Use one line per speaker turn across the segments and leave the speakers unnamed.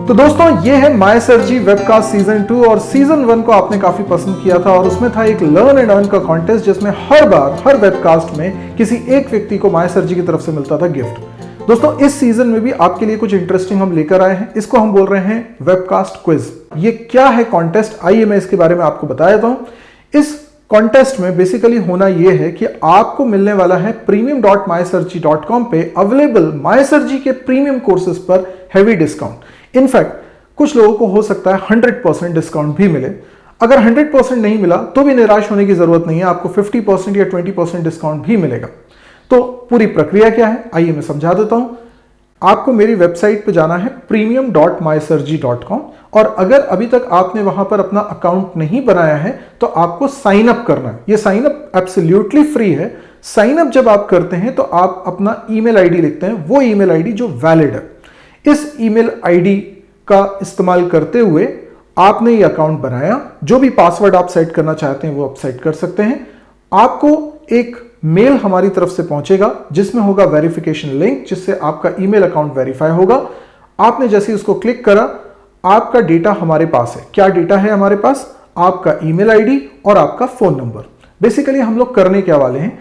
तो दोस्तों ये है माय सर्जी वेबकास्ट सीजन 2 और सीजन 1 को आपने काफी पसंद किया था और उसमें था एक लर्न एंड अर्न का कॉन्टेस्ट जिसमें हर बार हर वेबकास्ट में किसी एक व्यक्ति को माय सर्जी की तरफ से मिलता था गिफ्ट। दोस्तों इस सीजन में भी आपके लिए कुछ इंटरेस्टिंग हम लेकर आए हैं, इसको हम बोल रहे हैं वेबकास्ट क्विज। ये क्या है कॉन्टेस्ट, आइए मैं इसके बारे में आपको बता देता हूं। इस कॉन्टेस्ट में बेसिकली होना यह है कि आपको मिलने वाला है premium.mysearchi.com पे अवेलेबल माय सर्जी के प्रीमियम कोर्सेज पर हैवी डिस्काउंट। इनफैक्ट कुछ लोगों को हो सकता है 100% डिस्काउंट भी मिले। अगर 100% नहीं मिला तो भी निराश होने की जरूरत नहीं है, आपको 50% या 20% डिस्काउंट भी मिलेगा। तो पूरी प्रक्रिया क्या है आइए मैं समझा देता हूं। आपको मेरी वेबसाइट पे जाना है premium.mysearchi.com और अगर अभी तक आपने वहां पर अपना अकाउंट नहीं बनाया है तो आपको साइन अप करना है। ये साइन अप एब्सोल्युटली फ्री है। साइन अप जब आप करते हैं तो आप अपना ईमेल आईडी लिखते हैं, वो ईमेल आईडी जो वैलिड है। इस ईमेल आईडी का इस्तेमाल करते हुए आपने ये अकाउंट बनाया, जो भी पासवर्ड आप सेट करना चाहते हैं वो आप सेट कर सकते हैं। आपको एक मेल हमारी तरफ से पहुंचेगा जिसमें होगा वेरिफिकेशन लिंक, जिससे आपका ईमेल अकाउंट वेरीफाई होगा। आपने जैसे उसको क्लिक करा, आपका डेटा हमारे पास है। क्या डेटा है हमारे पास? आपका ईमेल आईडी और आपका फोन नंबर। बेसिकली हम लोग करने क्या वाले हैं,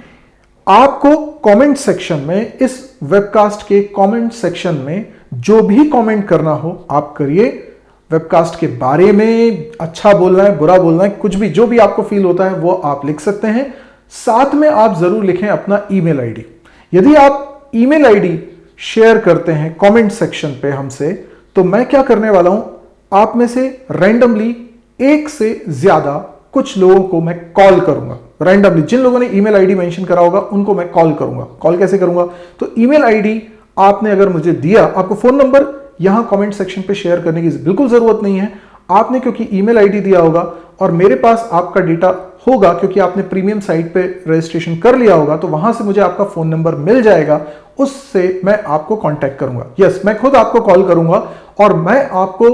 आपको कमेंट सेक्शन में, इस वेबकास्ट के कमेंट सेक्शन में जो भी कमेंट करना हो आप करिए। वेबकास्ट के बारे में अच्छा बोलना है, बुरा बोलना है, कुछ भी, जो भी आपको फील होता है वो आप लिख सकते हैं। साथ में आप जरूर लिखें अपना ईमेल आईडी। यदि आप ईमेल आईडी शेयर करते हैं कमेंट सेक्शन पे हमसे, तो मैं क्या करने वाला हूं, आप में से रैंडमली एक से ज्यादा कुछ लोगों को मैं कॉल करूंगा। रैंडमली जिन लोगों ने ईमेल आईडी मेंशन करा होगा उनको मैं कॉल करूंगा। कॉल कैसे करूंगा? तो ईमेल आईडी आपने अगर मुझे दिया, आपको फोन नंबर यहां कमेंट सेक्शन पे शेयर करने की बिल्कुल जरूरत नहीं है। आपने क्योंकि ईमेल आईडी दिया होगा और मेरे पास आपका डेटा होगा क्योंकि आपने प्रीमियम साइट पे रजिस्ट्रेशन कर लिया होगा, तो वहां से मुझे आपका फोन नंबर मिल जाएगा। उससे मैं आपको कांटेक्ट करूंगा। यस, मैं खुद आपको कॉल करूंगा और मैं आपको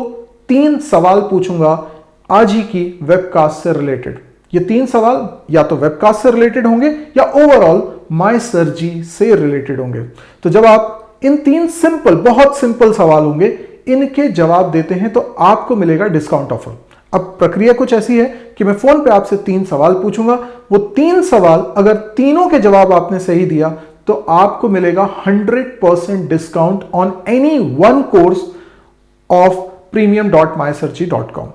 3 सवाल पूछूंगा आज ही की वेबकास्ट से रिलेटेड। ये 3 सवाल या तो वेबकास्ट से रिलेटेड होंगे या ओवरऑल माय सर्जी से रिलेटेड होंगे। तो जब आप इन 3 सिंपल, बहुत सिंपल सवाल होंगे, इनके जवाब देते हैं तो आपको मिलेगा डिस्काउंट ऑफर। अब प्रक्रिया कुछ ऐसी है कि मैं फोन पे आपसे 3 सवाल पूछूंगा। वो 3 सवाल अगर तीनों के जवाब आपने सही दिया तो आपको मिलेगा 100% discount on any one course of premium.mysearchi.com।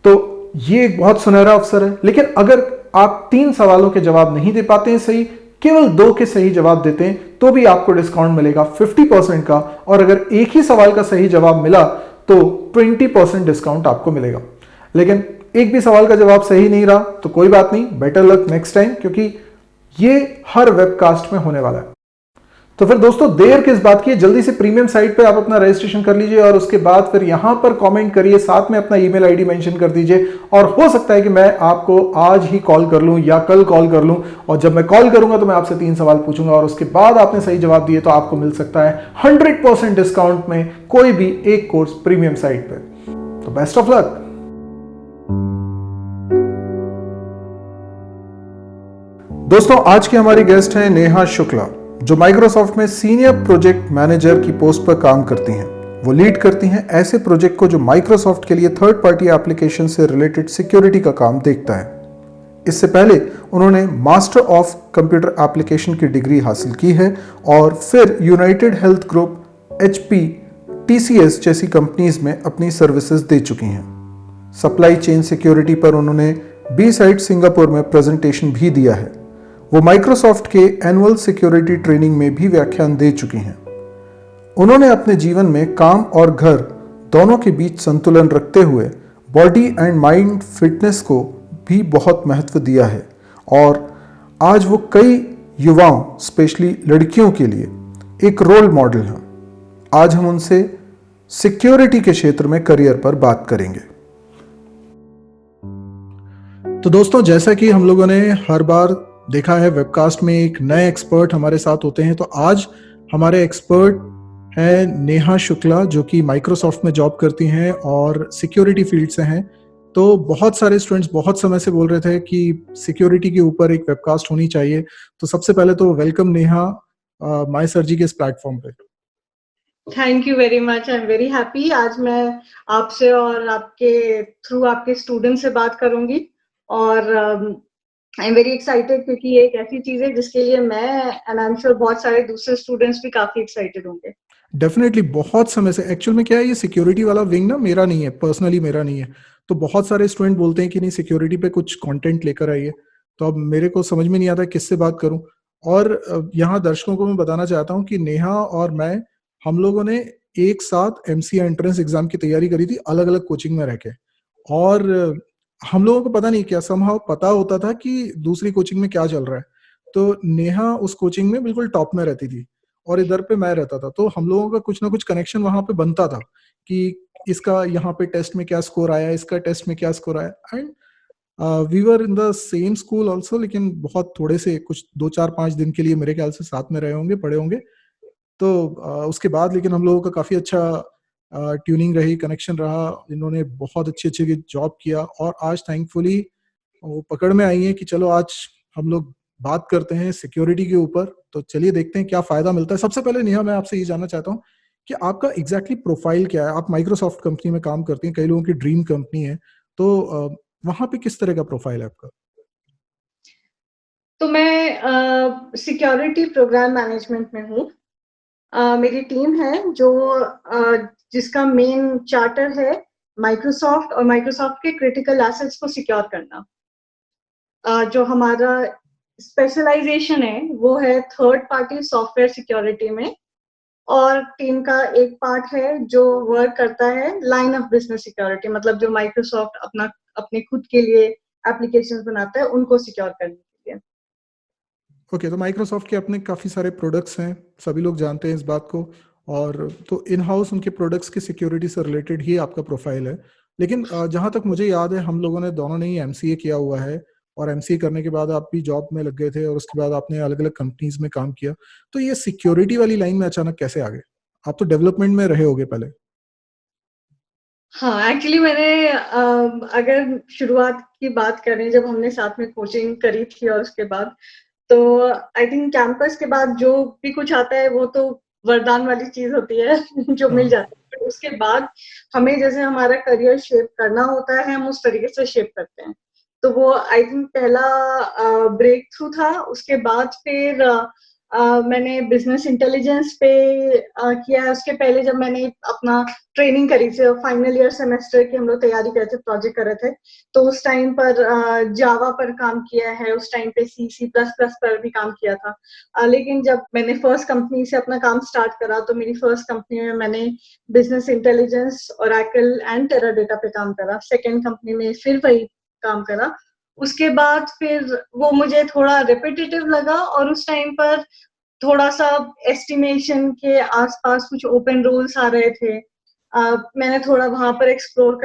तो ये एक बहुत सुनहरा अवसर है। लेकिन अगर आप 3 सवालों के जवाब नहीं दे पाते हैं सही, केवल 2 के सही जवाब देते हैं, तो भी आपको डिस्काउंट मिलेगा 50% का। और अगर एक ही सवाल का सही जवाब मिला तो 20% डिस्काउंट आपको मिलेगा। लेकिन एक भी सवाल का जवाब सही नहीं रहा तो कोई बात नहीं, बेटर लक नेक्स्ट टाइम, क्योंकि ये हर वेबकास्ट में होने वाला है। तो फिर दोस्तों देर किस बात की है, जल्दी से प्रीमियम साइट पे आप अपना रजिस्ट्रेशन कर लीजिए और उसके बाद फिर यहां पर कमेंट करिए, साथ में अपना ईमेल आईडी मेंशन कर दीजिए। और हो सकता है कि मैं आपको आज ही कॉल कर लूं या कल कॉल कर लूं, और जब मैं कॉल करूंगा तो मैं आपसे 3 सवाल पूछूंगा और उसके बाद आपने सही जवाब दिए तो आपको मिल सकता है 100% डिस्काउंट में कोई भी एक कोर्स प्रीमियम साइट पे। तो बेस्ट ऑफ लक। दोस्तों आज की हमारी गेस्ट हैं नेहा शुक्ला, जो माइक्रोसॉफ्ट में सीनियर प्रोजेक्ट मैनेजर की पोस्ट पर काम करती हैं। वो लीड करती हैं ऐसे प्रोजेक्ट को जो माइक्रोसॉफ्ट के लिए थर्ड पार्टी एप्लीकेशन से रिलेटेड सिक्योरिटी का काम देखता है। इससे पहले उन्होंने मास्टर ऑफ कंप्यूटर एप्लीकेशन की डिग्री हासिल की है और फिर United health group, HP, TCS जैसी कंपनीज में अपनी सर्विसेज दे चुकी हैं। सप्लाई चेन सिक्योरिटी पर उन्होंने B-साइट सिंगापुर में प्रेजेंटेशन भी दिया है। वो माइक्रोसॉफ्ट के एनुअल सिक्योरिटी ट्रेनिंग में भी व्याख्यान दे चुकी हैं। उन्होंने अपने जीवन में काम और घर दोनों के बीच संतुलन रखते हुए बॉडी एंड माइंड फिटनेस को भी बहुत महत्व दिया है और आज वो कई युवाओं, स्पेशली लड़कियों के लिए एक रोल मॉडल हैं। आज हम उनसे सिक्योरिटी के क्षेत्र में करियर पर बात करेंगे। तो दोस्तों जैसा कि हम लोगों ने हर बार देखा है, वेबकास्ट में एक नए एक्सपर्ट हमारे साथ होते हैं। तो आज हमारे एक्सपर्ट हैं नेहा शुक्ला, जो कि माइक्रोसॉफ्ट में जॉब करती हैं और सिक्योरिटी फील्ड से हैं। तो बहुत सारे स्टूडेंट्स बहुत समय से बोल रहे थे कि सिक्योरिटी के ऊपर एक वेबकास्ट होनी चाहिए। तो सबसे पहले तो वेलकम नेहा माय सर्जी के इस प्लेटफॉर्म पे।
Thank you very much, I am very happy. आज मैं आपसे और आपके थ्रू आपके स्टूडेंट से बात करूंगी, और आई एम वेरी एक्साइटेड क्योंकि ये एक ऐसी चीज है जिसके लिए मैं एंड आई एम श्योर बहुत सारे दूसरे स्टूडेंट्स भी काफी एक्साइटेड होंगे।
डेफिनेटली बहुत समय से एक्चुअल में क्या है, ये सिक्योरिटी वाला विंग ना मेरा नहीं है, पर्सनली मेरा नहीं है। तो बहुत सारे स्टूडेंट बोलते हैं कि नहीं सिक्योरिटी पे कुछ कंटेंट लेकर आइए, तो अब मेरे को समझ में नहीं आता किससे बात करूं। और यहाँ दर्शकों को मैं बताना चाहता हूं कि नेहा और मैं, हम लोगों ने एक साथ एमसीए एंट्रेंस एग्जाम की तैयारी करी थी, अलग अलग कोचिंग में रह के। और हम लोगों को पता नहीं क्या समहाउ पता होता था कि दूसरी कोचिंग में क्या चल रहा है। तो नेहा उस कोचिंग में बिल्कुल टॉप में रहती थी और इधर पे मैं रहता था, तो हम लोगों का कुछ ना कुछ कनेक्शन वहां पे बनता था कि इसका यहाँ पे टेस्ट में क्या स्कोर आया, इसका टेस्ट में क्या स्कोर आया। And we were in the same school also, लेकिन बहुत थोड़े से कुछ 2 4 5 दिन के लिए मेरे ख्याल से साथ में रहे होंगे, पढ़े होंगे। तो उसके बाद लेकिन हम लोगों का काफी अच्छा ट्यूनिंग रही, कनेक्शन रहा। इन्होंने बहुत अच्छे अच्छे जॉब किया और आज थैंकफुली वो पकड़ में आई है कि चलो आज हम लोग बात करते हैं सिक्योरिटी के ऊपर। तो चलिए देखते हैं क्या फायदा मिलता है। सबसे पहले नेहा, मैं आपसे ये जानना चाहता हूँ कि आपका एग्जैक्टली प्रोफाइल क्या है। आप माइक्रोसॉफ्ट कंपनी में काम करती हैं, कई लोगों की ड्रीम कंपनी है, तो वहां पे किस तरह का प्रोफाइल है आपका?
तो मैं सिक्योरिटी प्रोग्राम मैनेजमेंट में हूँ। मेरी टीम है जो जिसका मेन चार्टर है माइक्रोसॉफ्ट और माइक्रोसॉफ्ट के क्रिटिकल एसेट्स को सिक्योर करना। जो हमारा स्पेशलाइजेशन है वो है थर्ड पार्टी सॉफ्टवेयर सिक्योरिटी में, और टीम का एक पार्ट है जो वर्क करता है लाइन ऑफ बिजनेस सिक्योरिटी, मतलब जो माइक्रोसॉफ्ट अपना अपने खुद के लिए एप्लीकेशंस बनाता है उनको सिक्योर करने के लिए।
ओके, तो माइक्रोसॉफ्ट के अपने काफ़ी सारे प्रोडक्ट्स हैं, सभी लोग जानते हैं इस बात को। और तो इन हाउस उनके प्रोडक्ट्स की सिक्योरिटी से रिलेटेड ही आपका प्रोफाइल है। लेकिन जहाँ तक मुझे याद है, हम लोगों ने दोनों ने ही एमसीए किया हुआ है, और एमसीए करने के बाद आप भी जॉब में लग गए थे और उसके बाद आपने अलग अलग कंपनीज में काम किया। तो ये सिक्योरिटी वाली लाइन में अचानक कैसे आ गए? आप तो डेवलपमेंट में रहे होगे पहले।
हाँ, एक्चुअली मैंने अगर शुरुआत की बात करें, जब हमने साथ में कोचिंग करी थी और उसके बाद, तो आई थिंक कैंपस के बाद जो भी कुछ आता है वो तो वरदान वाली चीज होती है जो मिल
हाँ।
जाती है। उसके बाद हमें जैसे हमारा करियर शेप करना होता है, हम उस तरीके से शेप करते हैं। तो वो आई थिंक पहला ब्रेक थ्रू था। उसके बाद फिर मैंने बिजनेस इंटेलिजेंस पे किया है। उसके पहले जब मैंने अपना ट्रेनिंग करी थी, फाइनल ईयर सेमेस्टर की हम लोग तैयारी कर रहे थे, प्रोजेक्ट कर रहे थे, तो उस टाइम पर जावा पर काम किया है, उस टाइम पे सी सी प्लस प्लस पर भी काम किया था। लेकिन जब मैंने फर्स्ट कंपनी से अपना काम स्टार्ट करा, तो मेरी फर्स्ट कंपनी में मैंने बिजनेस इंटेलिजेंस, ओरेकल एंड टेराडेटा पे काम करा। सेकेंड कंपनी में फिर वही काम करा। उसके बाद फिर वो मुझे थोड़ा रिपीटेटिव लगा, और उस टाइम पर थोड़ा सा एस्टिमेशन के आसपास कुछ ओपन रोल्स आ रहे थे। मैंने थोड़ा वहां पर एक्सप्लोर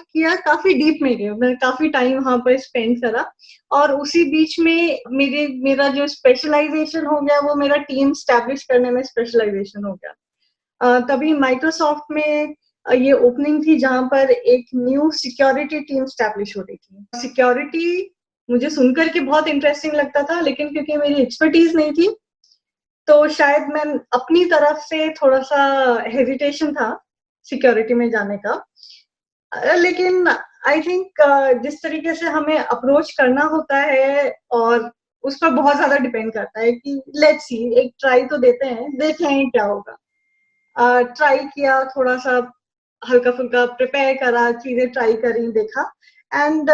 किया, काफी डीप में गया, मैंने काफी टाइम वहां पर स्पेंड करा। और उसी बीच में मेरा जो स्पेशलाइजेशन हो गया वो मेरा टीम स्टैब्लिश करने में स्पेशलाइजेशन हो गया। तभी माइक्रोसॉफ्ट में ये ओपनिंग थी जहां पर एक न्यू सिक्योरिटी टीम स्टैब्लिश हो रही थी। सिक्योरिटी मुझे सुनकर के बहुत इंटरेस्टिंग लगता था, लेकिन क्योंकि मेरी एक्सपर्टीज नहीं थी, तो शायद मैं अपनी तरफ से थोड़ा सा हेजिटेशन था सिक्योरिटी में जाने का। लेकिन आई थिंक जिस तरीके से हमें अप्रोच करना होता है, और उस पर बहुत ज्यादा डिपेंड करता है कि लेट्स सी, एक ट्राई तो देते हैं, देख रहे हैं क्या होगा। ट्राई किया, थोड़ा सा हल्का फुल्का प्रिपेयर करा, चीजें ट्राई करी, देखा, एंड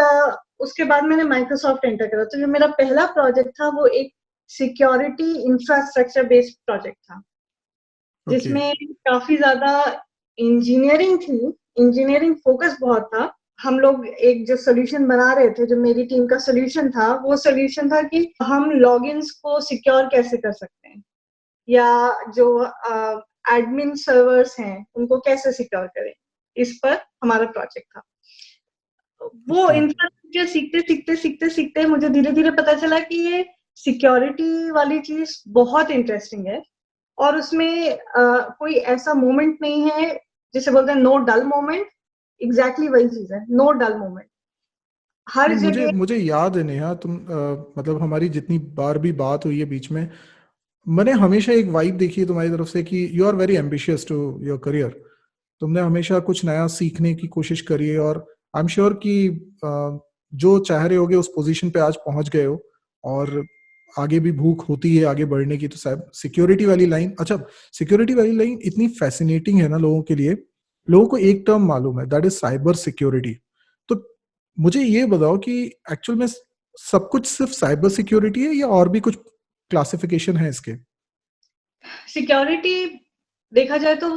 उसके बाद मैंने माइक्रोसॉफ्ट एंटर करा। तो जो मेरा पहला प्रोजेक्ट था वो एक सिक्योरिटी इंफ्रास्ट्रक्चर बेस्ड प्रोजेक्ट था,
ओके।
जिसमें काफी ज्यादा इंजीनियरिंग थी, इंजीनियरिंग फोकस बहुत था। हम लोग एक जो सोल्यूशन बना रहे थे, जो मेरी टीम का सोल्यूशन था, वो सोल्यूशन था कि हम लॉगिन्स को सिक्योर कैसे कर सकते हैं, या जो एडमिन सर्वर्स हैं उनको कैसे सिक्योर करें। इस पर हमारा प्रोजेक्ट था। वो
ओके।
इंफ्रास्ट्रक्चर सीखते सीखते सीखते सीखते मुझे धीरे धीरे पता चला कि ये सिक्योरिटी वाली चीज बहुत इंटरेस्टिंग है, और उसमें कोई ऐसा मोमेंट नहीं है जिसे बोलते हैं नो डल मोमेंट। एग्जैक्टली वही चीज है, नो डल मोमेंट हर
नहीं, मुझे
जगह।
मुझे याद है नेहा, तुम मतलब हमारी जितनी बार भी बात हुई है बीच में, मैंने हमेशा एक वाइब देखी है तुम्हारी तरफ से कि you are very ambitious to your career. तुमने हमेशा कुछ नया सीखने की कोशिश करी है, और आई एम श्योर कि जो चाह रहे होगे उस पोजीशन पे आज पहुंच गए हो। और आगे भी भूख होती है आगे बढ़ने की, तो शायद सिक्योरिटी वाली लाइन, अच्छा, सिक्योरिटी वाली लाइन इतनी फैसिनेटिंग है ना लोगों के लिए। लोगों को एक टर्म मालूम है, दैट इज साइबर सिक्योरिटी। तो मुझे ये बताओ कि एक्चुअल में सब कुछ सिर्फ साइबर सिक्योरिटी है या और भी कुछ क्लासिफिकेशन है इसके?
सिक्योरिटी देखा जाए तो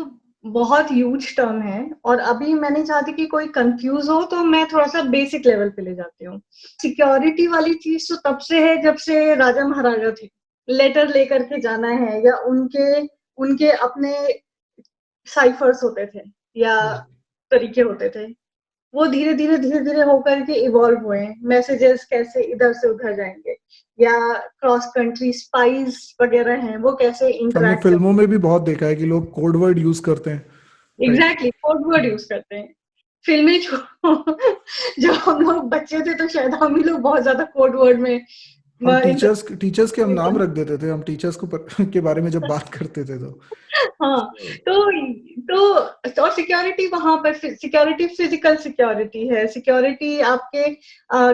बहुत ह्यूज टर्म है, और अभी मैं नहीं चाहती कि कोई कंफ्यूज हो, तो मैं थोड़ा सा बेसिक लेवल पे ले जाती हूँ। सिक्योरिटी वाली चीज तो तब से है जब से राजा महाराजा थे। लेटर लेकर के जाना है, या उनके उनके अपने साइफर्स होते थे, या तरीके होते थे। वो धीरे धीरे होकर के इवॉल्व हुए। मैसेजेस कैसे इधर से उधर जाएंगे, या क्रॉस कंट्री स्पाइस वगैरह हैं, वो कैसे
हमने
इंटरैक्ट।
फिल्मों में भी बहुत देखा है कि लोग कोड वर्ड यूज करते हैं। Right.
Exactly, code word use करते हैं। फिल्में जब हम लोग बच्चे थे तो शायद हम ही लोग बहुत ज्यादा कोड वर्ड में
हम
इंटर।
टीचर्स के हम नाम रख देते थे, हम टीचर्स के बारे में जब बात करते थे तो।
हाँ, तो सिक्योरिटी वहां पर, सिक्योरिटी फिजिकल सिक्योरिटी है। सिक्योरिटी आपके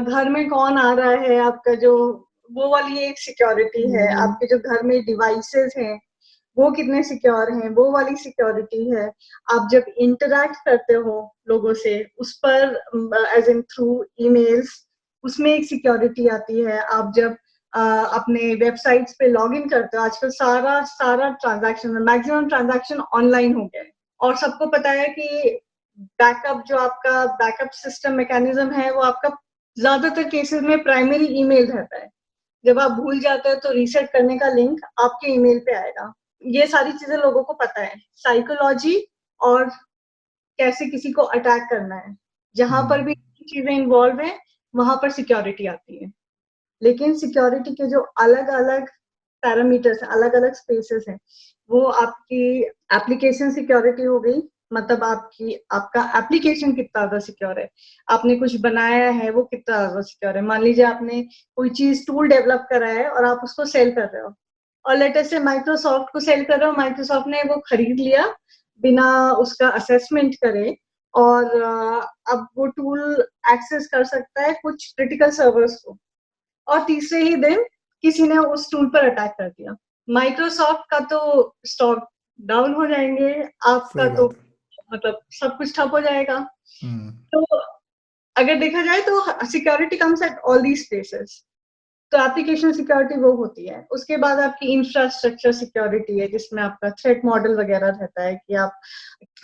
घर में कौन आ रहा है, आपका जो, वो वाली एक सिक्योरिटी है। आपके जो घर में डिवाइसेस हैं वो कितने सिक्योर हैं, वो वाली सिक्योरिटी है। आप जब इंटरैक्ट करते हो लोगों से उस पर, एज इन थ्रू ईमेल्स, उसमें एक सिक्योरिटी आती है। आप जब अपने वेबसाइट्स पे लॉग इन करते हो, आजकल सारा सारा ट्रांजैक्शन, मैक्सिमम ट्रांजैक्शन ऑनलाइन हो गया है। और सबको पता है कि बैकअप, जो आपका बैकअप सिस्टम मैकेनिज्म है, वो आपका ज्यादातर केसेस में प्राइमरी ईमेल रहता है। जब आप भूल जाते हो तो रीसेट करने का लिंक आपके ईमेल पे आएगा। ये सारी चीजें लोगों को पता है। साइकोलॉजी और कैसे किसी को अटैक करना है, जहां पर भी चीजें इन्वॉल्व है, वहां पर सिक्योरिटी आती है। लेकिन सिक्योरिटी के जो अलग अलग पैरामीटर्स हैं, अलग अलग स्पेसेस हैं, वो आपकी एप्लीकेशन सिक्योरिटी हो गई। मतलब आपका एप्लीकेशन कितना ज्यादा सिक्योर है, आपने कुछ बनाया है वो कितना ज्यादा सिक्योर है। मान लीजिए आपने कोई चीज, टूल डेवलप करा है और आप उसको सेल कर रहे हो, और लेटेस्ट से माइक्रोसॉफ्ट को सेल कर रहे हो। माइक्रोसॉफ्ट ने वो खरीद लिया बिना उसका असेसमेंट करे, और अब वो टूल एक्सेस कर सकता है कुछ क्रिटिकल सर्वर्स को, और तीसरे ही दिन किसी ने उस टूल पर अटैक कर दिया। माइक्रोसॉफ्ट का तो स्टॉक डाउन हो जाएंगे, आपका
सही
तो
बात है।
मतलब सब कुछ ठप हो जाएगा।
हम्म।
तो अगर देखा जाए तो security comes at all these spaces. तो एप्लीकेशन सिक्योरिटी वो होती है। उसके बाद आपकी इंफ्रास्ट्रक्चर सिक्योरिटी है, जिसमें आपका थ्रेट मॉडल वगैरह रहता है कि आप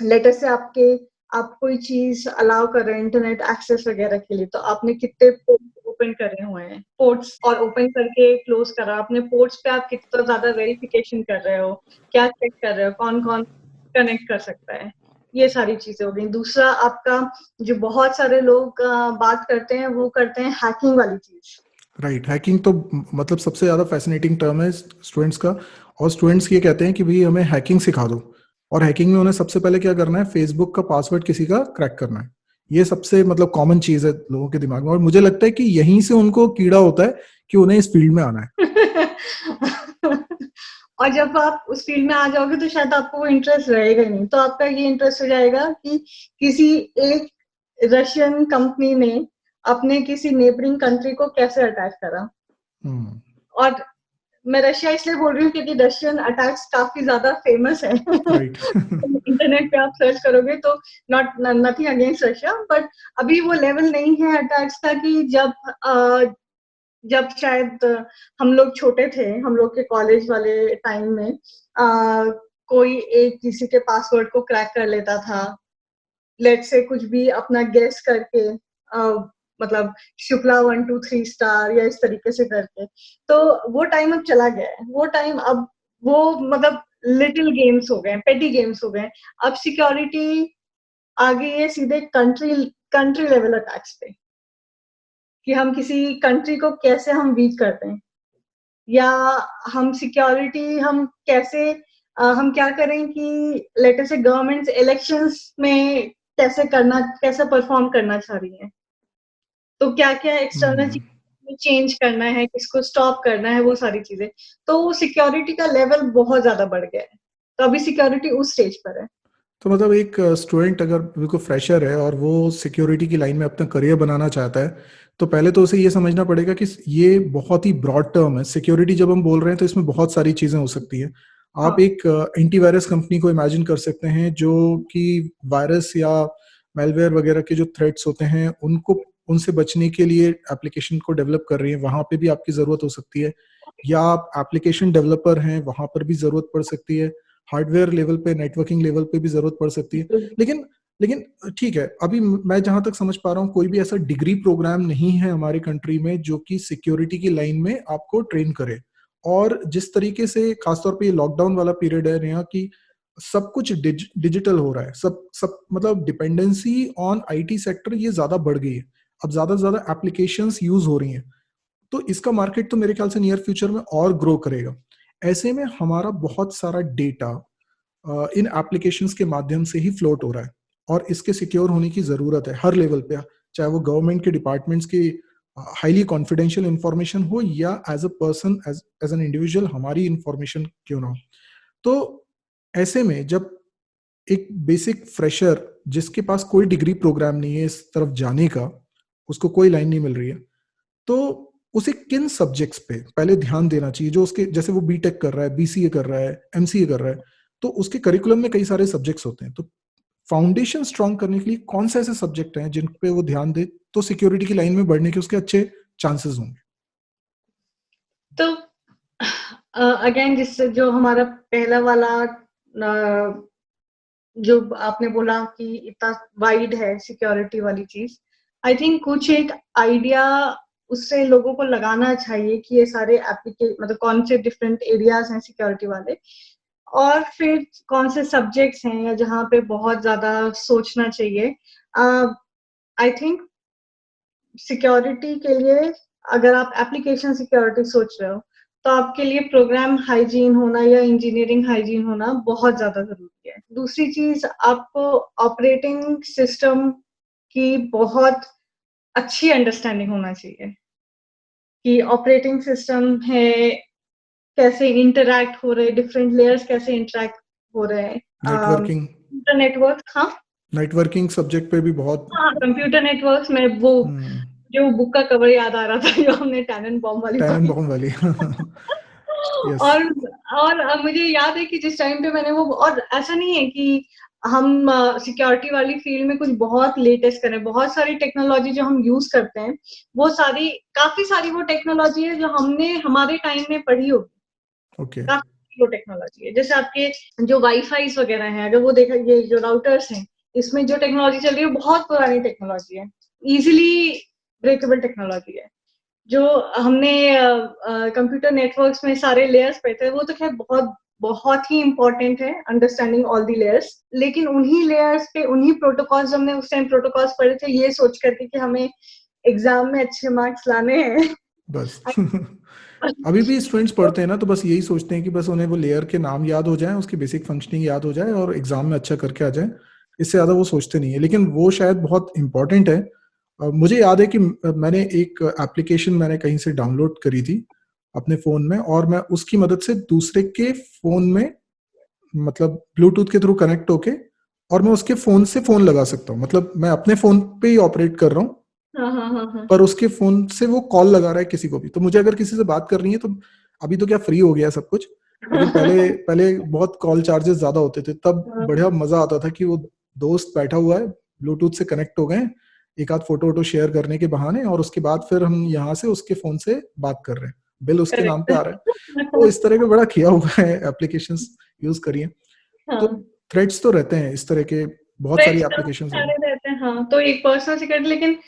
लेटर से आप कोई चीज अलाउ कर रहे हैं इंटरनेट एक्सेस वगैरह के लिए, तो आपने कितने पोर्ट ओपन करे हुए हैं, पोर्ट्स, और ओपन करके क्लोज करा आपने पोर्ट्स पे, आप कितना ज्यादा वेरिफिकेशन कर रहे हो, क्या चेक कर रहे हो, कौन कौन कनेक्ट कर सकता है। ये सारी चीजें हो गई। दूसरा आपका, जो बहुत सारे लोग बात करते हैं, वो करते हैं हैकिंग वाली चीज।
राइट, हैकिंग तो मतलब सबसे ज़्यादा फैसिनेटिंग टर्म है स्टूडेंट्स का। और स्टूडेंट्स ये कहते हैं कि भाई हमें हैकिंग सिखा दो, और हैकिंग में उन्हें सबसे पहले क्या करना है, फेसबुक का पासवर्ड किसी का क्रैक करना है। ये सबसे मतलब कॉमन चीज़ है लोगों के दिमाग में, और मुझे लगता है कि यहीं से उनको कीड़ा होता है कि उन्हें इस फील्ड में आना है।
और जब आप उस फील्ड में आ जाओगे तो शायद आपको वो इंटरेस्ट रहेगा ही नहीं। तो आपका ये इंटरेस्ट हो जाएगा कि किसी एक रशियन कंपनी ने अपने किसी नेबरिंग कंट्री को कैसे अटैक करा।
हम्म।
और मैं रशिया इसलिए बोल रही हूँ क्योंकि रशियन अटैक्स काफी ज्यादा फेमस है।
राइट।
इंटरनेट पे आप सर्च करोगे तो, not nothing against Russia, but अभी वो लेवल नहीं है अटैक्स का कि जब शायद हम लोग छोटे थे, हम लोग के कॉलेज वाले टाइम में कोई एक किसी के पासवर्ड को क्रैक कर लेता था, लेट से कुछ भी अपना गेस करके, मतलब शुक्ला 1 2 3 स्टार या इस तरीके से करके। तो वो टाइम अब चला गया है। वो टाइम अब, वो मतलब लिटिल गेम्स हो गए, पेटी गेम्स हो गए। अब सिक्योरिटी आ गई है सीधे कंट्री कंट्री लेवल अटैक्स पे, कि हम किसी कंट्री को कैसे हम वीक करते हैं, या हम सिक्योरिटी हम कैसे, हम क्या करें कि लेटर से गवर्नमेंट इलेक्शंस में कैसे परफॉर्म करना चाह रही है। तो क्या क्या एक्सटर्नल
हम्म।
चीजें किसको चेंज करना है, किसको स्टॉप करना है, वो सारी चीजें। तो सिक्योरिटी का लेवल बहुत ज्यादा बढ़ गया है, तो अभी सिक्योरिटी उस स्टेज पर है।
तो मतलब एक स्टूडेंट अगर बिल्कुल फ्रेशर है और वो सिक्योरिटी की लाइन में अपना करियर बनाना चाहता है, तो पहले तो उसे ये समझना पड़ेगा कि ये बहुत ही ब्रॉड टर्म है। सिक्योरिटी जब हम बोल रहे हैं तो इसमें बहुत सारी चीजें हो सकती है। आप
हाँ,
एक एंटीवायरस कंपनी को इमेजिन कर सकते हैं जो कि वायरस या मेलवेयर वगैरह के जो थ्रेट्स होते हैं उनको उनसे बचने के लिए एप्लीकेशन को डेवलप कर रही है, वहां पे भी आपकी जरूरत हो सकती है। या आप एप्लीकेशन डेवलपर हैं, वहां पर भी जरूरत पड़ सकती है। हार्डवेयर लेवल पे, नेटवर्किंग लेवल पे भी जरूरत पड़ सकती है।
बिल्कुल।
लेकिन लेकिन ठीक है, अभी मैं जहां तक समझ पा रहा हूँ कोई भी ऐसा डिग्री प्रोग्राम नहीं है हमारी कंट्री में जो कि सिक्योरिटी की लाइन में आपको ट्रेन करे। और जिस तरीके से खासतौर पे ये लॉकडाउन वाला पीरियड है यहाँ की, सब कुछ डिजिटल हो रहा है, सब सब मतलब डिपेंडेंसी ऑन आईटी सेक्टर ये ज्यादा बढ़ गई है। अब ज्यादा से ज्यादा एप्लीकेशंस यूज हो रही हैं, तो इसका मार्केट तो मेरे ख्याल से नियर फ्यूचर में और ग्रो करेगा। ऐसे में हमारा बहुत सारा डेटा इन एप्लीकेशंस के माध्यम से ही फ्लोट हो रहा है, और इसके सिक्योर होने की जरूरत है हर लेवल पे, चाहे वो गवर्नमेंट के डिपार्टमेंट्स की हाईली कॉन्फिडेंशियल इंफॉर्मेशन हो या as a person, as as an individual हमारी इंफॉर्मेशन क्यों ना हो। तो ऐसे में जब एक बेसिक फ्रेशर जिसके पास कोई डिग्री प्रोग्राम नहीं है इस तरफ जाने का, उसको कोई लाइन नहीं मिल रही है, तो उसे किन सब्जेक्ट्स पे पहले ध्यान देना चाहिए? जो उसके, जैसे वो बीटेक कर रहा है, बीसीए कर रहा है, एमसीए कर रहा है, तो उसके करिकुलम में कई सारे सब्जेक्ट्स होते हैं। तो फाउंडेशन स्ट्रांग करने के लिए कौन से ऐसे सब्जेक्ट हैं जिन पे वो ध्यान दे तो सिक्योरिटी की लाइन में बढ़ने के उसके अच्छे चांसेस होंगे?
तो अगेन जिससे जो हमारा पहला वाला जो आपने बोला कि इतना वाइड है सिक्योरिटी वाली चीज, आई थिंक कुछ एक आइडिया उससे लोगों को लगाना चाहिए कि ये सारे मतलब कौन से डिफरेंट एरियाज हैं सिक्योरिटी वाले, और फिर कौन से सब्जेक्ट्स हैं या जहाँ पे बहुत ज्यादा सोचना चाहिए। आई थिंक सिक्योरिटी के लिए, अगर आप एप्लीकेशन सिक्योरिटी सोच रहे हो, तो आपके लिए प्रोग्राम हाइजीन होना या इंजीनियरिंग हाइजीन होना बहुत ज्यादा जरूरी है। दूसरी चीज, आपको ऑपरेटिंग सिस्टम की बहुत अच्छी अंडरस्टैंडिंग होना चाहिए कि ऑपरेटिंग सिस्टम है कैसे इंटरैक्ट हो रहे, डिफरेंट लेयर्स कैसे इंटरैक्ट हो रहे हैं।
नेटवर्किंग,
नेटवर्क, हाँ।
नेटवर्किंग सब्जेक्ट पे भी बहुत।
हाँ, कंप्यूटर नेटवर्क्स में वो
हम्म,
जो बुक का कवर याद आ रहा था जो हमने टैनन बॉम्ब वाली
टैनन
पढ़ी।
बॉम्ब वाली यस।
और मुझे याद है कि जिस टाइम पे मैंने वो, और ऐसा नहीं है कि हम सिक्योरिटी वाली फील्ड में कुछ बहुत लेटेस्ट करें, बहुत सारी टेक्नोलॉजी जो हम यूज करते हैं वो सारी, काफी सारी वो टेक्नोलॉजी है जो हमने हमारे टाइम में पढ़ी होगी।
ओके।
काफी वो टेक्नोलॉजी है, जैसे आपके जो वाईफाई वगैरह हैं, अगर वो देखा, ये जो राउटर्स हैं, इसमें जो टेक्नोलॉजी चल रही है बहुत पुरानी टेक्नोलॉजी है, इजिली ब्रेकेबल टेक्नोलॉजी है। जो हमने कंप्यूटर नेटवर्क्स में सारे लेयर्स पढ़े थे, वो तो खैर बहुत बहुत ही इंपॉर्टेंट है, अंडरस्टैंडिंग ऑल दी लेयर्स। लेकिन उन्हीं लेयर्स पे उन्हीं प्रोटोकॉल्स, हमने उस टाइम प्रोटोकॉल्स पढ़े थे ये सोच करके कि हमें एग्जाम में अच्छे मार्क्स लाने हैं।
बस अभी भी स्टूडेंट्स पढ़ते हैं ना, तो बस यही सोचते हैं कि बस उन्हें वो लेयर के नाम याद हो जाए, उसकी बेसिक फंक्शनिंग याद हो जाए और एग्जाम में अच्छा करके आ जाए। इससे ज्यादा वो सोचते नहीं है, लेकिन वो शायद बहुत इंपॉर्टेंट है। मुझे याद है कि मैंने एक एप्लीकेशन मैंने कहीं से डाउनलोड करी थी अपने फोन में, और मैं उसकी मदद से दूसरे के फोन में, मतलब ब्लूटूथ के थ्रू कनेक्ट होके, और मैं उसके फोन से फोन लगा सकता हूँ। मतलब मैं अपने फोन पे ही ऑपरेट कर रहा हूँ,
हाँ हाँ हाँ हाँ।
पर उसके फोन से वो कॉल लगा रहा है किसी को भी। तो मुझे अगर किसी से बात करनी है तो, अभी तो क्या फ्री हो गया है सब कुछ, लेकिन पहले पहले बहुत कॉल चार्जेस ज्यादा होते थे, तब बढ़िया मजा आता था कि वो दोस्त बैठा हुआ है, ब्लूटूथ से कनेक्ट हो गए, एक आध फोटो वोटो शेयर करने के बहाने, और उसके बाद फिर हम यहाँ से उसके फोन से बात कर रहे हैं, बिल उसके नाम पे आ रहा है। तो इस तरह का बड़ा किया हुआ है, एप्लीकेशंस यूज करिए। तो
हाँ,
थ्रेड्स तो रहते हैं इस तरह के, बहुत सारी
थ्रेड्स
एप्लीकेशंस
सारे
हैं।
रहते हैं, हाँ। तो एक पर्सनल सिक्योरिटी, लेकिन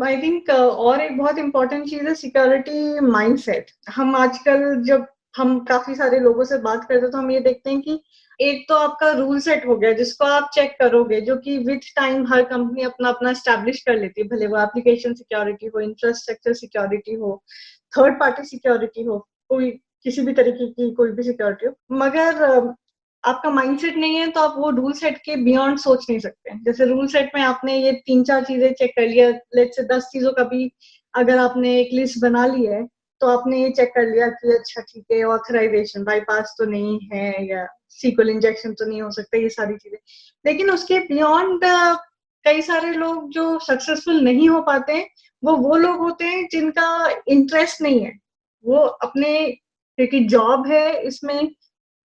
आई थिंक और एक बहुत इंपॉर्टेंट चीज है सिक्योरिटी माइंडसेट। हम आजकल जब हम काफी सारे लोगों से बात करते हैं तो हम ये देखते हैं कि एक तो आपका रूल सेट हो गया जिसको आप चेक करोगे, जो कि विथ टाइम हर कंपनी अपना अपना स्टैब्लिश कर लेती है, भले वो एप्लीकेशन सिक्योरिटी हो, इंफ्रास्ट्रक्चर सिक्योरिटी हो, थर्ड पार्टी सिक्योरिटी हो, कोई किसी भी तरीके की कोई भी सिक्योरिटी हो। मगर आपका माइंडसेट नहीं है तो आप वो रूल सेट के बियॉन्ड सोच नहीं सकते। जैसे रूल सेट में आपने ये 3-4 चीजें चेक कर लिया, लेट्स से 10 चीजों का भी अगर आपने एक लिस्ट बना ली है तो आपने ये चेक कर लिया कि अच्छा ठीक है, ऑथराइजेशन बाईपास तो नहीं है या सीक्वल इंजेक्शन तो नहीं हो सकता, ये सारी चीजें। लेकिन उसके बियॉन्ड कई सारे लोग जो सक्सेसफुल नहीं हो पाते हैं, वो लोग होते हैं जिनका इंटरेस्ट नहीं है। वो अपने, क्योंकि जॉब है इसमें,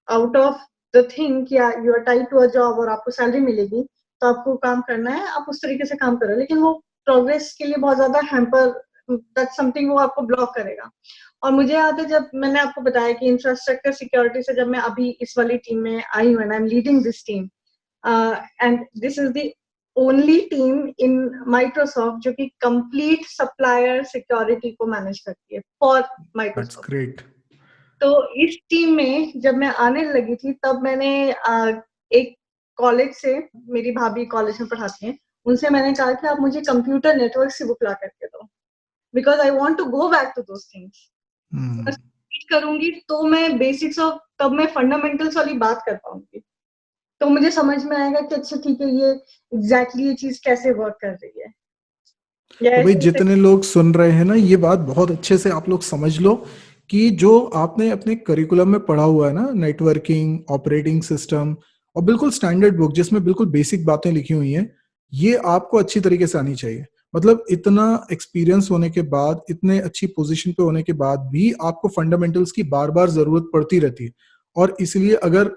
आउट ऑफ द थिंग कि you are tied to a job और आपको सैलरी मिलेगी तो आपको काम करना है, आप उस तरीके से काम करो, लेकिन वो प्रोग्रेस के लिए बहुत ज्यादा हैम्पर, दैट्स समथिंग वो आपको ब्लॉक करेगा। और मुझे याद है जब मैंने आपको बताया कि इंफ्रास्ट्रक्चर सिक्योरिटी से जब मैं अभी इस वाली टीम में आई हूँ, and I am leading this team, and this is the only team in Microsoft जो कि कंप्लीट सप्लायर सिक्योरिटी को मैनेज करती है फॉर
दैट्स
माइक्रोसॉफ्ट।
ग्रेट।
तो इस टीम में जब मैं आने लगी थी तब मैंने एक कॉलेज से, मेरी भाभी कॉलेज में पढ़ाती हैं, उनसे मैंने कहा कि आप मुझे कंप्यूटर नेटवर्क से बुक ला करके दो, because I want to go back to those things. मैं teach करूंगी तो मैं बेसिक्स ऑफ, तब मैं फंडामेंटल्स वाली बात कर पाऊंगी, तो मुझे समझ में आएगा कि अच्छा ठीक है, ये एग्जैक्टली ये चीज कैसे वर्क कर रही है, या
तो भाई
ऐसे ऐसे।
जितने लोग सुन रहे हैं ना, ये बात बहुत अच्छे से आप लोग समझ लो कि जो आपने अपने करिकुलम में पढ़ा हुआ है ना, नेटवर्किंग, ऑपरेटिंग सिस्टम, और बिल्कुल स्टैंडर्ड बुक जिसमें बिल्कुल बेसिक बातें लिखी हुई हैं, ये आपको अच्छी तरीके से आनी चाहिए। मतलब इतना एक्सपीरियंस होने के बाद, इतने अच्छी पोजीशन पे होने के बाद भी आपको फंडामेंटल्स की बार बार जरूरत पड़ती रहती है। और इसलिए अगर,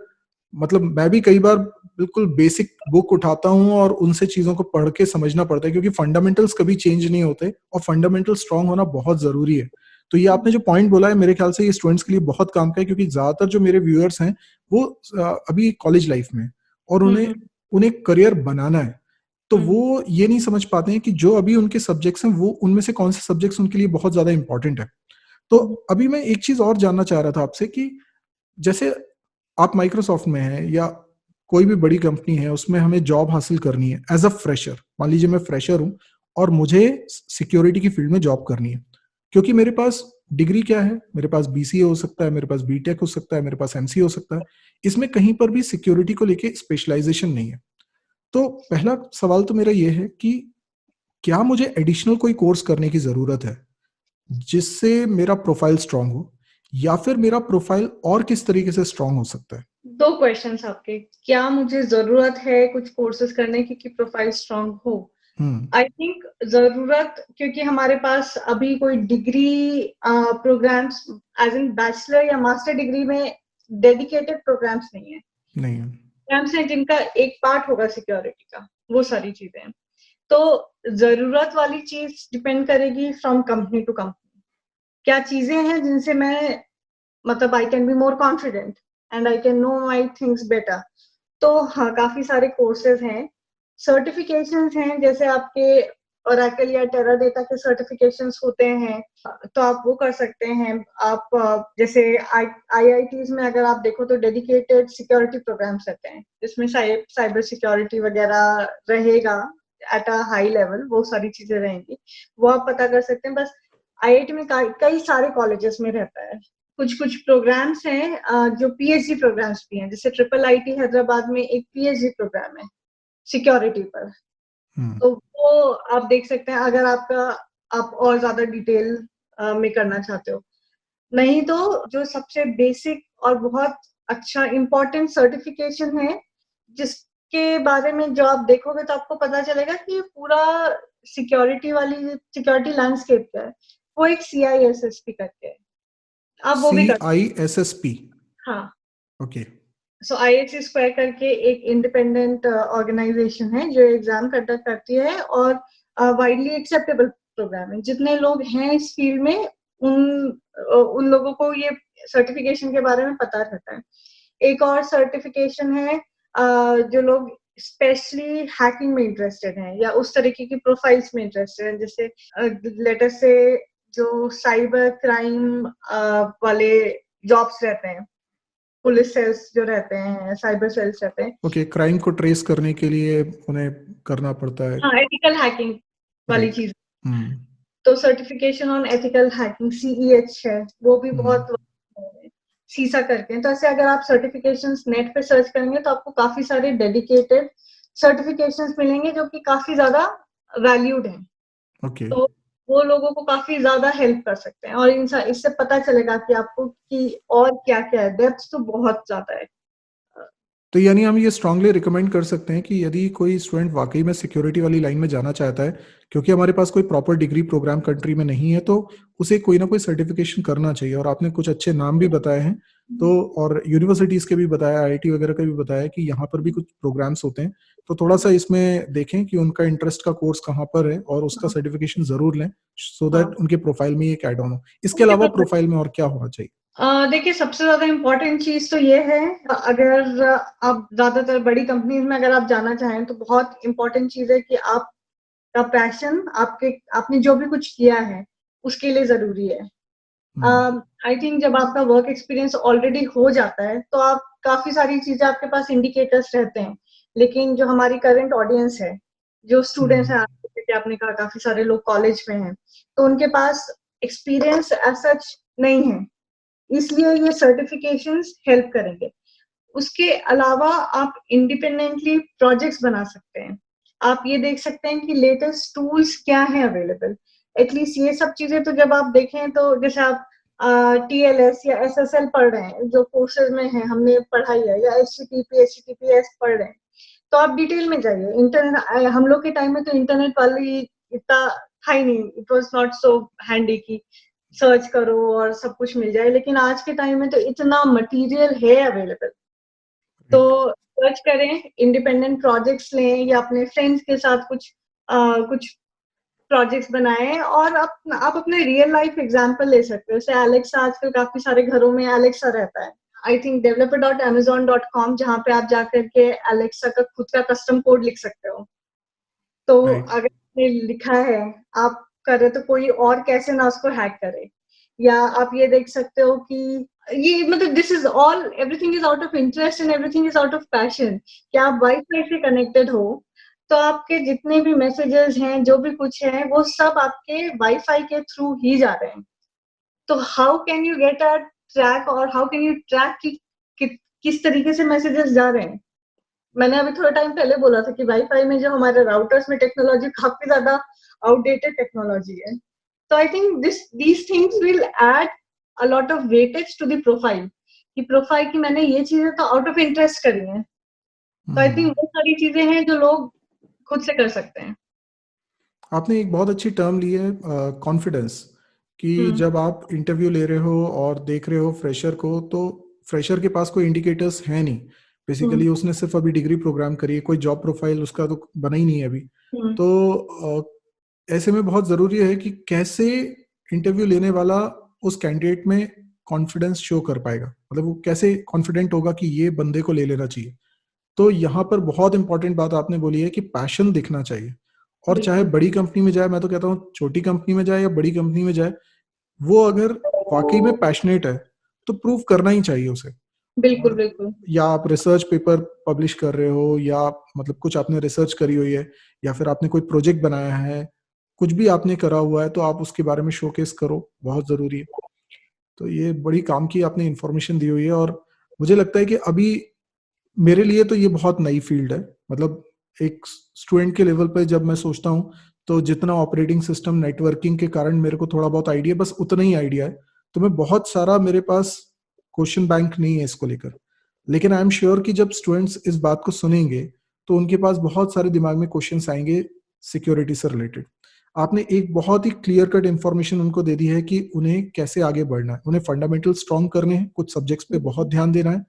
मतलब मैं भी कई बार बिल्कुल बेसिक बुक उठाता हूँ और उनसे चीजों को पढ़ के समझना पड़ता है, क्योंकि फंडामेंटल्स कभी चेंज नहीं होते और फंडामेंटल स्ट्रांग होना बहुत जरूरी है। तो ये आपने जो पॉइंट बोला है, मेरे ख्याल से ये स्टूडेंट्स के लिए बहुत काम का है, क्योंकि ज्यादातर जो मेरे व्यूअर्स हैं वो अभी कॉलेज लाइफ में हैं, और उन्हें
हम्म
उन्हें करियर बनाना है। तो
हम्म
वो ये नहीं समझ पाते हैं कि जो अभी उनके सब्जेक्ट्स हैं, वो उनमें से कौन से सब्जेक्ट्स उनके लिए बहुत ज्यादा इंपॉर्टेंट है। तो
हम्म
अभी मैं एक चीज और जानना चाह रहा था आपसे कि जैसे आप माइक्रोसॉफ्ट में हैं या कोई भी बड़ी कंपनी है, उसमें हमें जॉब हासिल करनी है एज अ फ्रेशर। मान लीजिए मैं फ्रेशर हूं और मुझे सिक्योरिटी की फील्ड में जॉब करनी है, क्योंकि मेरे पास डिग्री क्या है, मेरे पास बीसीए हो सकता है, मेरे पास बीटेक हो सकता है, मेरे पास एमसीए हो सकता है, इसमें कहीं पर भी सिक्योरिटी को लेके स्पेशलाइजेशन नहीं है। तो पहला सवाल तो मेरा ये है कि क्या मुझे एडिशनल कोई कोर्स करने की जरूरत है जिससे मेरा प्रोफाइल स्ट्रांग हो, या फिर मेरा प्रोफाइल और किस तरीके से स्ट्रांग हो सकता है?
दो क्वेश्चंस आपके, क्या मुझे जरूरत है कुछ कोर्सेज करने की कि प्रोफाइल स्ट्रांग हो?
हम्म।
आई थिंक जरूरत, क्योंकि हमारे पास अभी कोई degree programmes as in bachelor या मास्टर डिग्री में डेडिकेटेड प्रोग्राम्स नहीं है।
नहीं है।
प्रोग्राम्स हैं जिनका एक पार्ट होगा सिक्योरिटी का, वो सारी चीजें हैं। तो जरूरत वाली चीज डिपेंड करेगी फ्रॉम कंपनी टू कंपनी, क्या चीजें हैं जिनसे मैं, मतलब I can be more confident and I can know my things better. तो हाँ, काफी सारे कोर्सेज हैं, सर्टिफिकेशंस हैं, जैसे आपके ओरेकल या टेराडेटा के सर्टिफिकेशंस होते हैं, तो आप वो कर सकते हैं। आप जैसे आईआईटीज में अगर आप देखो तो डेडिकेटेड सिक्योरिटी प्रोग्राम्स रहते हैं जिसमें साइबर सिक्योरिटी वगैरह रहेगा एट अ हाई लेवल, वो सारी चीजें रहेंगी, वो आप पता कर सकते हैं। बस आईआईटी में कई सारे कॉलेजेस में रहता है। कुछ कुछ प्रोग्राम्स हैं जो पीएचडी प्रोग्राम्स भी हैं, जैसे ट्रिपल आईटी हैदराबाद में एक पीएचडी प्रोग्राम है सिक्योरिटी पर,
हम्म।
तो वो आप देख सकते हैं अगर आप और ज्यादा डिटेल में करना चाहते हो। नहीं तो जो सबसे बेसिक और बहुत अच्छा इम्पोर्टेंट सर्टिफिकेशन है, जिसके बारे में जो आप देखोगे तो आपको पता चलेगा कि ये पूरा सिक्योरिटी लैंडस्केप क्या है, वो एक CISSP करके है, आप वो भी कर।
CISSP।
हाँ,
ओके।
सो IISc स्क्वायर करके एक इंडिपेंडेंट ऑर्गेनाइजेशन है जो एग्जाम कंडक्ट करती है, और वाइडली एक्सेप्टेबल प्रोग्राम है। जितने लोग हैं इस फील्ड में, उन लोगों को ये सर्टिफिकेशन के बारे में पता रहता है। एक और सर्टिफिकेशन है जो लोग स्पेशली हैकिंग में इंटरेस्टेड हैं या उस तरीके की प्रोफाइल्स में इंटरेस्टेड हैं, जैसे लेटर से जो साइबर क्राइम वाले जॉब्स रहते हैं, पुलिस सेल्स जो रहते हैं, साइबर सेल्स रहते हैं।
ओके, क्राइम को ट्रेस करने के लिए उन्हें करना पड़ता है।
हाँ, एथिकल हैकिंग वाली
राइट।
चीज।
हम्म।
तो certification on ethical hacking CEH है, वो भी
हम्म।
बहुत सीसा करके हैं। तो ऐसे अगर आप सर्टिफिकेशंस नेट पे सर्च करेंगे तो आपको काफी सारे डेडिकेटेड सर्टिफिकेशंस मिलेंगे जो कि काफी ज्यादा वैल्यूड हैं।
ओके।
तो वो लोगों को काफी ज्यादा हेल्प कर सकते हैं, और इससे पता चलेगा कि आपको कि और क्या क्या है, डेप्थ तो बहुत ज्यादा है।
तो यानी हम ये स्ट्रांगली रिकमेंड कर सकते हैं कि यदि कोई स्टूडेंट वाकई में सिक्योरिटी वाली लाइन में जाना चाहता है, क्योंकि हमारे पास कोई प्रॉपर डिग्री प्रोग्राम कंट्री में नहीं है, तो उसे कोई ना कोई सर्टिफिकेशन करना चाहिए। और आपने कुछ अच्छे नाम भी बताए हैं, तो और यूनिवर्सिटीज के भी बताया, आईआईटी वगैरह का भी बताया कि यहाँ पर भी कुछ प्रोग्राम्स होते हैं। तो थोड़ा सा इसमें देखें कि उनका इंटरेस्ट का कोर्स कहाँ पर है और उसका
हाँ,
सर्टिफिकेशन जरूर लें, सो दैट
हाँ।
उनके प्रोफाइल में एक ऐड ऑन हो। इसके
उनके
अलावा
पास
प्रोफाइल में और क्या होना चाहिए?
देखिए, सबसे ज्यादा इम्पोर्टेंट चीज तो ये है, अगर आप ज्यादातर बड़ी कंपनीज में अगर आप जाना चाहें तो बहुत इम्पोर्टेंट चीज है कि आपका पैशन, आपने जो भी कुछ किया है उसके लिए जरूरी है।
हम्म।
आई थिंक जब आपका वर्क एक्सपीरियंस ऑलरेडी हो जाता है तो आप काफी सारी चीजें आपके पास इंडिकेटर्स रहते हैं, लेकिन जो हमारी करंट ऑडियंस है, जो स्टूडेंट्स हैं,
हम्म।
जैसे आपने कहा काफी सारे लोग कॉलेज में हैं, तो उनके पास एक्सपीरियंस एज सच नहीं है, इसलिए ये सर्टिफिकेशंस हेल्प करेंगे। उसके अलावा आप इंडिपेंडेंटली प्रोजेक्ट्स बना सकते हैं। आप ये देख सकते हैं कि लेटेस्ट टूल्स क्या हैं अवेलेबल। एटलीस्ट ये सब चीजें तो जब आप देखें, तो जैसे आप टीएलएस या एसएसएल पढ़ रहे हैं, जो कोर्सेज में है हमने पढ़ाई है, या एचटीटीपीएस पढ़ रहे हैं, तो आप डिटेल में जाइए। इंटरनेट, हम लोग के टाइम में तो इंटरनेट वाली इतना था ही नहीं, it was not so handy कि सर्च करो और सब कुछ मिल जाए, लेकिन आज के टाइम में तो इतना मटेरियल है अवेलेबल। तो
राइट।
सर्च करें, इंडिपेंडेंट प्रोजेक्ट्स लें, या अपने फ्रेंड्स के साथ कुछ प्रोजेक्ट्स बनाएं, और आप अपने रियल लाइफ एग्जांपल ले सकते हो। जैसे एलेक्सा, आजकल काफी सारे घरों में एलेक्सा रहता है। आई थिंक developer.amazon.com, जहाँ पे आप जाकर के एलेक्सा का खुद का कस्टम कोड लिख सकते हो। तो
राइट।
अगर आपने लिखा है, आप करे, तो कोई और कैसे ना उसको हैक करे। या आप ये देख सकते हो कि ये मतलब this is all, everything is out of interest and everything is out of passion. कि आप वाईफाई से कनेक्टेड हो, तो आपके जितने भी मैसेजेस हैं, जो भी कुछ है, वो सब आपके वाईफाई के थ्रू ही जा रहे हैं। तो how can you get a track, और हाउ कैन यू ट्रैक कि किस तरीके से मैसेजेस जा रहे हैं। मैंने अभी थोड़ा टाइम पहले बोला था कि वाईफाई में जो हमारे राउटर्स में टेक्नोलॉजी काफी ज्यादा आउटडेटेड टेक्नोलॉजी है। तो I think these things will add a lot of weightage to the profile, कि प्रोफाइल की मैंने ये चीजें तो आउट ऑफ इंटरेस्ट करी हैं। तो आई
हम्म।
थिंक वो सारी चीजें हैं जो लोग खुद से कर सकते हैं।
आपने एक बहुत अच्छी टर्म ली है, कॉन्फिडेंस, कि
हम्म।
जब आप इंटरव्यू ले रहे हो और देख रहे हो फ्रेशर को, तो फ्रेशर के पास कोई इंडिकेटर्स है नहीं।
हम्म।
बेसिकली उसने सिर्फ अभी डिग्री प्रोग्राम करी है, कोई जॉब प्रोफाइल उसका तो बना ही नहीं है अभी।
हम्म।
तो ऐसे में बहुत ज़रूरी है कि कैसे इंटरव्यू लेने वाला उस कैंडिडेट में कॉन्फिडेंस शो कर पाएगा, मतलब वो कैसे कॉन्फिडेंट होगा कि ये बंदे को ले लेना चाहिए। तो यहाँ पर बहुत इंपॉर्टेंट बात आपने बोली है कि पैशन दिखना चाहिए। और चाहे
बिल्कुल,
बड़ी कंपनी में जाए, मैं तो कहता हूँ छोटी कंपनी में जाए या बड़ी कंपनी में जाए, वो अगर वाकई में पैशनेट है तो प्रूव करना ही चाहिए उसे।
बिल्कुल,
और
बिल्कुल।
या आप रिसर्च पेपर पब्लिश कर रहे हो, या मतलब कुछ आपने रिसर्च करी हुई है, या फिर आपने कोई प्रोजेक्ट बनाया है, कुछ भी आपने करा हुआ है, तो आप उसके बारे में शोकेस करो, बहुत जरूरी है। तो ये बड़ी काम की आपने इंफॉर्मेशन दी हुई है। और मुझे लगता है कि अभी मेरे लिए तो ये बहुत नई फील्ड है। मतलब एक स्टूडेंट के लेवल पे जब मैं सोचता हूँ, तो जितना ऑपरेटिंग सिस्टम नेटवर्किंग के कारण मेरे को थोड़ा बहुत आइडिया, बस उतना ही आइडिया है। तो मैं बहुत सारा, मेरे पास क्वेश्चन बैंक नहीं है इसको लेकर। लेकिन आई एम श्योर कि जब स्टूडेंट्स इस बात को सुनेंगे, तो उनके पास बहुत सारे दिमाग में क्वेश्चंस आएंगे सिक्योरिटी से रिलेटेड। आपने एक बहुत ही क्लियर कट इंफॉर्मेशन उनको दे दी है कि उन्हें कैसे आगे बढ़ना है। उन्हें फंडामेंटल स्ट्रॉन्ग करने हैं, कुछ सब्जेक्ट्स पे बहुत ध्यान देना है।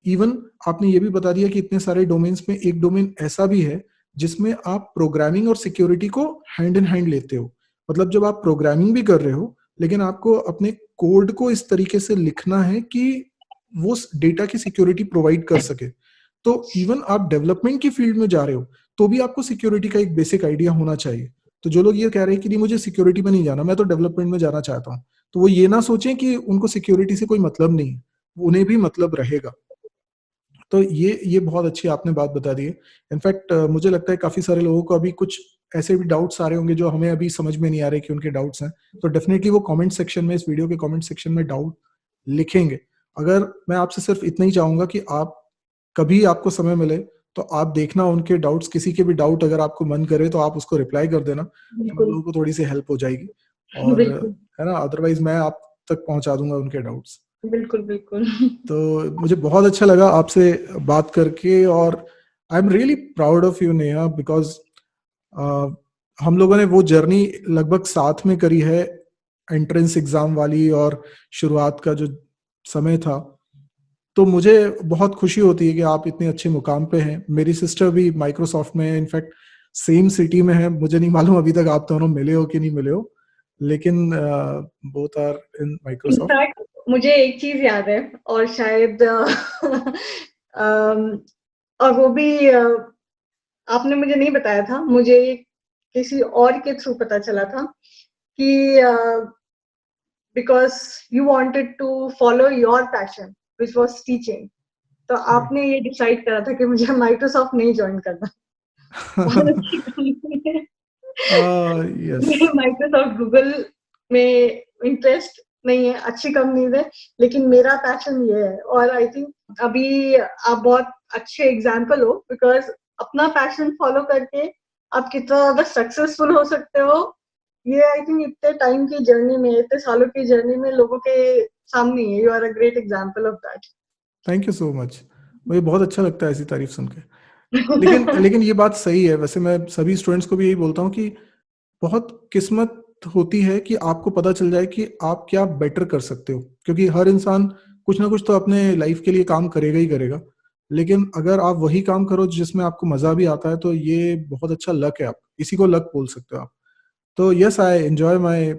इवन आपने ये भी बता दिया कि इतने सारे डोमेन्स में एक डोमेन ऐसा भी है जिसमें आप प्रोग्रामिंग और सिक्योरिटी को हैंड इन हैंड लेते हो। मतलब जब आप प्रोग्रामिंग भी कर रहे हो, लेकिन आपको अपने कोड को इस तरीके से लिखना है कि वो डेटा की सिक्योरिटी प्रोवाइड कर सके। तो इवन आप डेवलपमेंट की फील्ड में जा रहे हो, तो भी आपको सिक्योरिटी का एक बेसिक आइडिया होना चाहिए। तो जो लोग ये कह रहे हैं कि नहीं मुझे सिक्योरिटी में नहीं जाना, मैं तो डेवलपमेंट में जाना चाहता हूँ, तो वो ये ना सोचें कि उनको सिक्योरिटी से कोई मतलब नहीं है, उन्हें भी मतलब रहेगा। तो ये बहुत अच्छी आपने बात बता दी है। इनफैक्ट मुझे लगता है काफी सारे लोगों को अभी कुछ ऐसे भी डाउट्स आ रहे होंगे जो हमें अभी समझ में नहीं आ रहे कि उनके डाउट्स हैं। तो डेफिनेटली वो कमेंट सेक्शन में, इस वीडियो के कमेंट सेक्शन में डाउट लिखेंगे। अगर मैं आपसे सिर्फ इतना ही चाहूंगा कि आप कभी आपको समय मिले, तो तो आप देखना उनके डाउट्स, किसी के भी डाउट अगर आपको मन करे तो आप उसको रिप्लाई कर देना, तो उन
बिल्कुल
लोगों को थोड़ी सी हेल्प हो जाएगी। और
बिल्कुल
है ना, अदरवाइज मैं आप तक पहुंचा दूंगा उनके डाउट्स।
बिल्कुल बिल्कुल।
तो मुझे बहुत अच्छा लगा आपसे बात करके, और I am really proud of you Neha, because हम लोगों ने वो जर्नी लगभग साथ में करी है, एंट्रेंस एग्जाम वाली और शुरुआत का जो समय था। तो मुझे बहुत खुशी होती है कि आप इतने अच्छे मुकाम पे हैं। मेरी सिस्टर भी माइक्रोसॉफ्ट में है, इनफैक्ट सेम सिटी में है। मुझे नहीं मालूम अभी तक आप दोनों मिले हो कि नहीं मिले हो, लेकिन both are in Microsoft.
In fact मुझे एक चीज याद है, और शायद अम, और वो भी आपने मुझे नहीं बताया था, मुझे किसी और के थ्रू पता चला था कि because you wanted to follow your passion which was teaching, तो आपने ये डिसाइड करा था कि मुझे माइक्रोसॉफ्ट नहीं ज्वाइन करना। बहुत अच्छी कंपनी है।
यस।
माइक्रोसॉफ्ट गूगल में इंटरेस्ट नहीं है, अच्छी कंपनी है, लेकिन मेरा पैशन ये है। और आई थिंक अभी आप बहुत अच्छे एग्जाम्पल हो, बिकॉज अपना पैशन फॉलो करके आप कितना ज्यादा सक्सेसफुल हो सकते हो, ये आई थिंक इतने टाइम की जर्नी में, इतने सालों की जर्नी में लोगों के सामने है। You are a great example of
thank you so much. मुझे बहुत अच्छा लगता है ऐसी तारीफ सुन के। लेकिन
दैट।
लेकिन ये बात सही है, वैसे मैं सभी स्टूडेंट्स को भी यही बोलता हूँ कि बहुत किस्मत होती है कि आपको पता चल जाए कि आप क्या बेटर कर सकते हो, क्योंकि हर इंसान कुछ ना कुछ तो अपने लाइफ के लिए काम करेगा ही करेगा। लेकिन अगर आप वही काम करो जिसमें आपको मजा भी आता है, तो ये बहुत अच्छा लक है। आप इसी को लक बोल सकते हो आप। तो yes, I enjoy my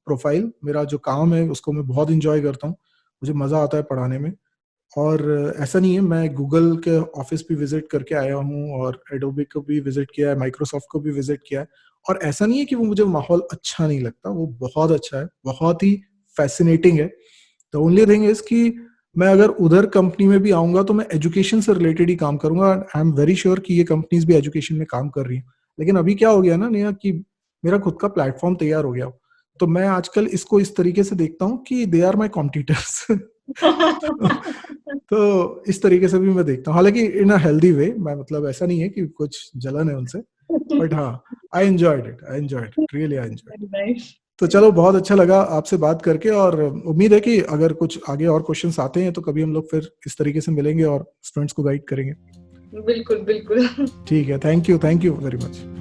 profile. मेरा जो काम है उसको मैं बहुत इंजॉय करता हूँ, मुझे मजा आता है पढ़ाने में। और ऐसा नहीं है, मैं गूगल के ऑफिस भी विजिट करके आया हूँ, और एडोबी को भी विजिट किया है, माइक्रोसॉफ्ट को भी विजिट किया है। और ऐसा नहीं है कि वो मुझे माहौल अच्छा नहीं लगता, वो बहुत अच्छा है, बहुत ही फैसिनेटिंग है। द ओनली थिंग इज कि मैं अगर उधर कंपनी में भी आऊंगा तो मैं एजुकेशन से रिलेटेड ही काम करूंगा। आई एम वेरी श्योर कि ये कंपनीज भी एजुकेशन में काम कर रही हैं। लेकिन अभी क्या हो गया ना नेहा, कि मेरा खुद का प्लेटफॉर्म तैयार हो गया, तो मैं आजकल इसको इस तरीके से देखता हूँ कि दे आर माई कॉम्पिटिटर्स। तो इस तरीके से भी मैं देखता हूँ, हालांकि इन अ हेल्दी वे। मैं मतलब ऐसा नहीं है कि कुछ जलन है उनसे, बट हाँ, I enjoyed it, I enjoyed it, really I enjoyed.
Nice.
तो चलो, बहुत अच्छा लगा आपसे बात करके, और उम्मीद है कि अगर कुछ आगे और क्वेश्चंस आते हैं तो कभी हम लोग फिर इस तरीके से मिलेंगे और स्टूडेंट्स को गाइड करेंगे।
बिल्कुल बिल्कुल।
ठीक है, थैंक यू वेरी मच।